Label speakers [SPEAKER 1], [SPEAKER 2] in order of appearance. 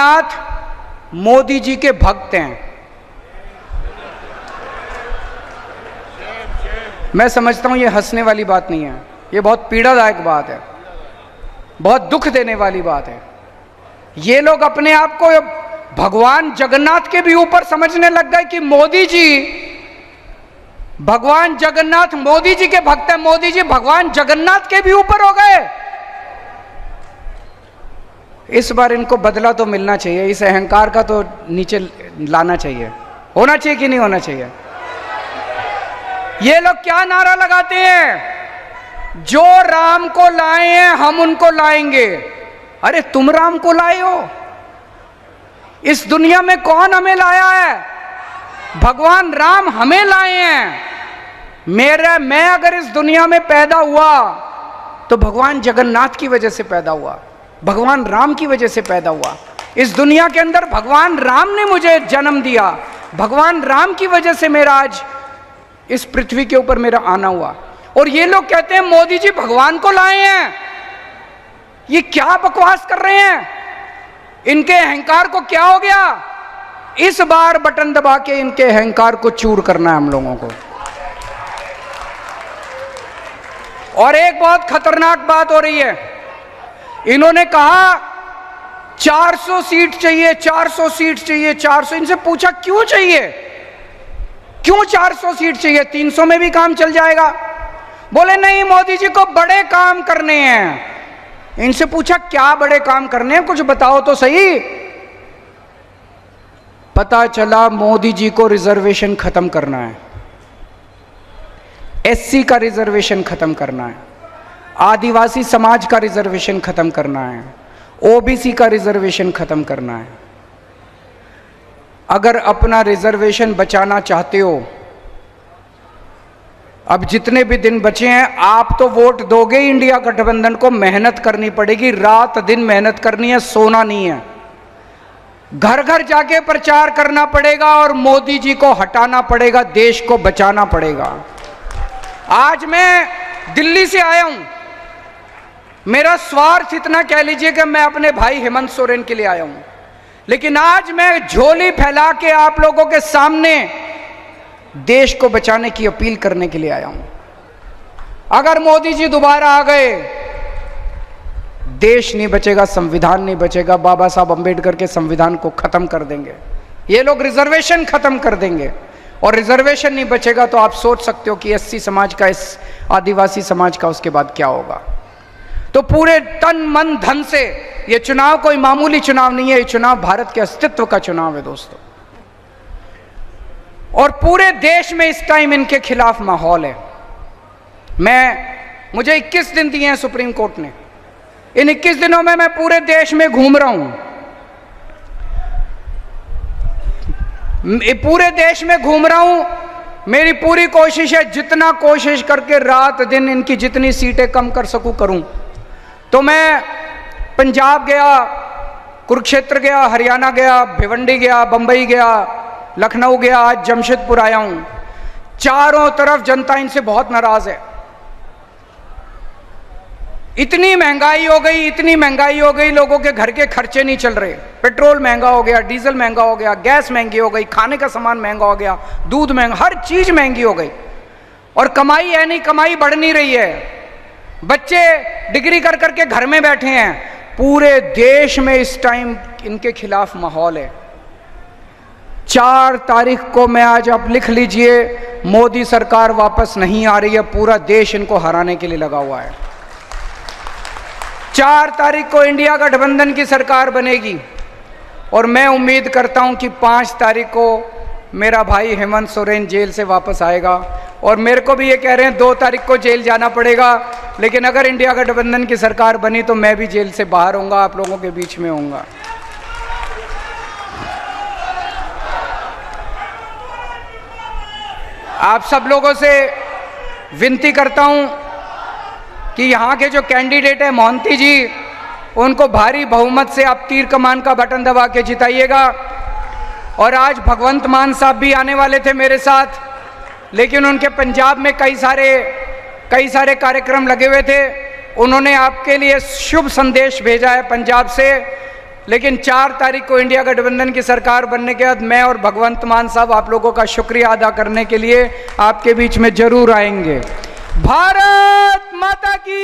[SPEAKER 1] जगन्नाथ मोदी जी के भक्त हैं। मैं समझता हूं ये हंसने वाली बात नहीं है, ये बहुत पीड़ादायक बात है, बहुत दुख देने वाली बात है। ये लोग अपने आप को भगवान जगन्नाथ के भी ऊपर समझने लग गए कि मोदी जी भगवान जगन्नाथ मोदी जी के भक्त हैं, मोदी जी भगवान जगन्नाथ के भी ऊपर हो गए। इस बार इनको बदला तो मिलना चाहिए, इस अहंकार का तो नीचे लाना चाहिए। होना चाहिए कि नहीं होना चाहिए? ये लोग क्या नारा लगाते हैं, जो राम को लाए हैं हम उनको लाएंगे। अरे तुम राम को लाए हो? इस दुनिया में कौन हमें लाया है? भगवान राम हमें लाए हैं। मैं अगर इस दुनिया में पैदा हुआ तो भगवान जगन्नाथ की वजह से पैदा हुआ, भगवान राम की वजह से पैदा हुआ। इस दुनिया के अंदर भगवान राम ने मुझे जन्म दिया, भगवान राम की वजह से मेरा आज इस पृथ्वी के ऊपर मेरा आना हुआ। और ये लोग कहते हैं मोदी जी भगवान को लाए हैं। ये क्या बकवास कर रहे हैं? इनके अहंकार को क्या हो गया? इस बार बटन दबा के इनके अहंकार को चूर करना है हम लोगों को। और एक बहुत खतरनाक बात हो रही है, इन्होंने कहा 400 सीट चाहिए, 400 सीट चाहिए, 400। इनसे पूछा क्यों चाहिए, क्यों 400 सीट चाहिए? 300 में भी काम चल जाएगा। बोले नहीं, मोदी जी को बड़े काम करने हैं। इनसे पूछा क्या बड़े काम करने हैं, कुछ बताओ तो सही। पता चला मोदी जी को रिजर्वेशन खत्म करना है, एससी का रिजर्वेशन खत्म करना है, आदिवासी समाज का रिजर्वेशन खत्म करना है, ओबीसी का रिजर्वेशन खत्म करना है। अगर अपना रिजर्वेशन बचाना चाहते हो, अब जितने भी दिन बचे हैं आप तो वोट दोगे इंडिया गठबंधन को, मेहनत करनी पड़ेगी, रात दिन मेहनत करनी है, सोना नहीं है। घर घर जाके प्रचार करना पड़ेगा और मोदी जी को हटाना पड़ेगा, देश को बचाना पड़ेगा। आज मैं दिल्ली से आया हूं, मेरा स्वार्थ इतना कह लीजिए कि मैं अपने भाई हेमंत सोरेन के लिए आया हूं, लेकिन आज मैं झोली फैला के आप लोगों के सामने देश को बचाने की अपील करने के लिए आया हूं। अगर मोदी जी दोबारा आ गए, देश नहीं बचेगा, संविधान नहीं बचेगा। बाबा साहब अंबेडकर के संविधान को खत्म कर देंगे ये लोग, रिजर्वेशन खत्म कर देंगे। और रिजर्वेशन नहीं बचेगा तो आप सोच सकते हो कि एससी समाज का, इस आदिवासी समाज का उसके बाद क्या होगा। तो पूरे तन मन धन से, ये चुनाव कोई मामूली चुनाव नहीं है, ये चुनाव भारत के अस्तित्व का चुनाव है दोस्तों। और पूरे देश में इस टाइम इनके खिलाफ माहौल है। मुझे 21 दिन दिए हैं सुप्रीम कोर्ट ने। इन 21 दिनों में मैं पूरे देश में घूम रहा हूं, पूरे देश में घूम रहा हूं। मेरी पूरी कोशिश है, जितना कोशिश करके रात दिन इनकी जितनी सीटें कम कर सकूं करूं। तो मैं पंजाब गया, कुरुक्षेत्र गया, हरियाणा गया, भिवंडी गया, बंबई गया, लखनऊ गया, आज जमशेदपुर आया हूं। चारों तरफ जनता इनसे बहुत नाराज है। इतनी महंगाई हो गई, इतनी महंगाई हो गई, लोगों के घर के खर्चे नहीं चल रहे। पेट्रोल महंगा हो गया, डीजल महंगा हो गया, गैस महंगी हो गई, खाने का सामान महंगा हो गया, दूध महंगा, हर चीज महंगी हो गई। और कमाई है नहीं, कमाई बढ़ नहीं रही है। बच्चे डिग्री कर करके घर में बैठे हैं। पूरे देश में इस टाइम इनके खिलाफ माहौल है। 4 तारीख को मैं, आज आप लिख लीजिए, मोदी सरकार वापस नहीं आ रही है। पूरा देश इनको हराने के लिए लगा हुआ है। 4 तारीख को इंडिया गठबंधन की सरकार बनेगी और मैं उम्मीद करता हूं कि 5 तारीख को मेरा भाई हेमंत सोरेन जेल से वापस आएगा। और मेरे को भी ये कह रहे हैं 2 तारीख को जेल जाना पड़ेगा, लेकिन अगर इंडिया गठबंधन की सरकार बनी तो मैं भी जेल से बाहर होऊंगा, आप लोगों के बीच में होऊंगा। आप सब लोगों से विनती करता हूं कि यहाँ के जो कैंडिडेट है मोहंती जी, उनको भारी बहुमत से आप तीर कमान का बटन दबा के जिताइएगा। और आज भगवंत मान साहब भी आने वाले थे मेरे साथ, लेकिन उनके पंजाब में कई सारे कार्यक्रम लगे हुए थे। उन्होंने आपके लिए शुभ संदेश भेजा है पंजाब से लेकिन 4 तारीख को इंडिया गठबंधन की सरकार बनने के बाद मैं और भगवंत मान साहब आप लोगों का शुक्रिया अदा करने के लिए आपके बीच में जरूर आएंगे। भारत माता की